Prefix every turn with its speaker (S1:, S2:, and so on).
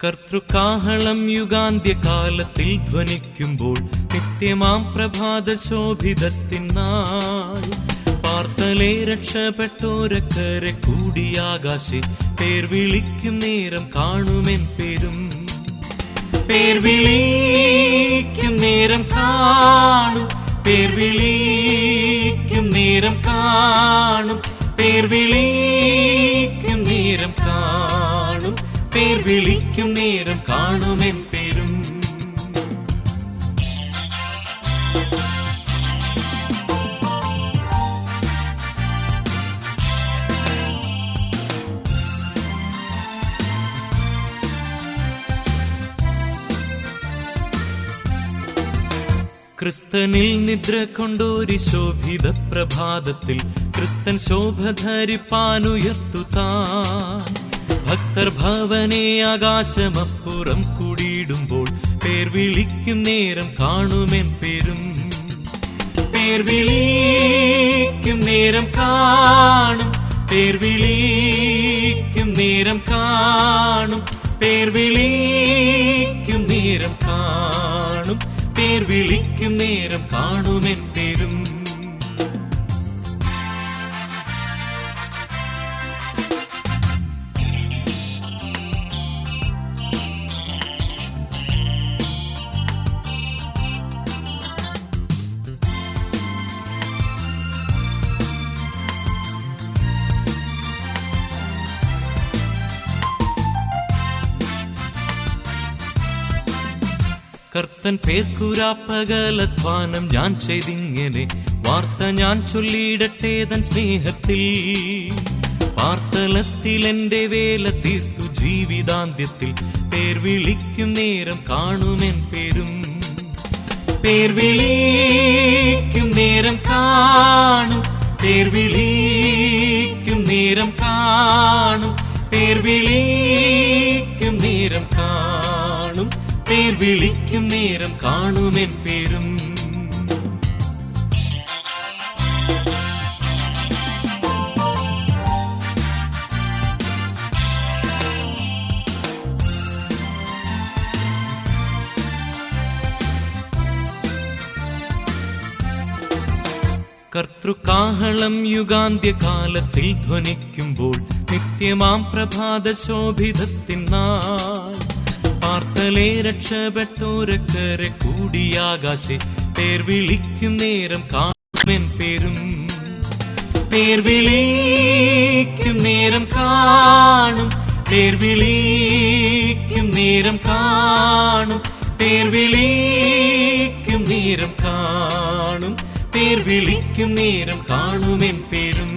S1: കർത്തൃകാഹളം യുഗാന്ത്യകാലത്തിൽ ധ്വനിക്കുമ്പോൾ നിത്യമാം പ്രഭാത ശോഭിതത്തിനായി പാർത്തലേ രക്ഷപ്പെട്ടോരക്കരെ കൂടിയാകാശെ പേർ വിളിക്കും നേരം കാണുമെൻ പേരും പേർ വിളിക്കും നേരം കാണും പേർ വിളിക്കും നേരം കാണും പേർ വിളിക്കും നേരം കാണും പേർ വിളിക്കും നേരം കാണുമെൻ പേരും ക്രിസ്തനിൽ നിദ്ര കൊണ്ടൊരു ശോഭിത പ്രഭാതത്തിൽ ക്രിസ്തൻ ശോഭ ധരിപ്പാനുയർത്തുതാൻ ഭക്തർ ഭവനെ ആകാശമപ്പുറം കൂടിയിടുമ്പോൾ പേർ വിളിക്കും നേരം കാണുമെൻ പേരും പേർ വിളിക്കും നേരം കാണും പേർ വിളിക്കും നേരം കാണും പേർ വിളിക്കും നേരം കാണും പേർ വിളിക്കും നേരം കാണുമെൻ പേരും കർത്തൻ പേർക്കുരാപ്പകലധ്വാനം ഞാൻ ചെയ്തിങ്ങനെ വാർത്ത ഞാൻ ചൊല്ലിയിടട്ടെ തൻ സ്നേഹത്തിൽ പാർത്തലത്തിൽ എന്റെ വേല തീർത്തു ജീവിതാന്ത്യത്തിൽ പേർ വിളിക്കും നേരം കാണുമെൻ പേരും പേർ വിളിക്കും നേരം കാണും പേർ വിളിക്കും നേരം കാണും പേർ വിളിക്കും നേരം കാണും പേർ വിളിക്കും നേരം കാണുമെൻ പേരും കർത്തൃകാഹളം യുഗാന്ത്യകാലത്തിൽ ധ്വനിക്കുമ്പോൾ നിത്യമാം പ്രഭാത ശോഭിതത്തിനായി പാർത്തലേ രക്ഷപ്പെട്ടോരക്കരെ കൂടിയാകാശെ പേർ വിളിക്കും നേരം കാണുമെൻ പേരും പേർ വിളിക്കും നേരം കാണും പേർ വിളിക്കും നേരം കാണും പേർ വിളിക്കും നേരം കാണും പേർ വിളിക്കും നേരം കാണുമെൻ പേരും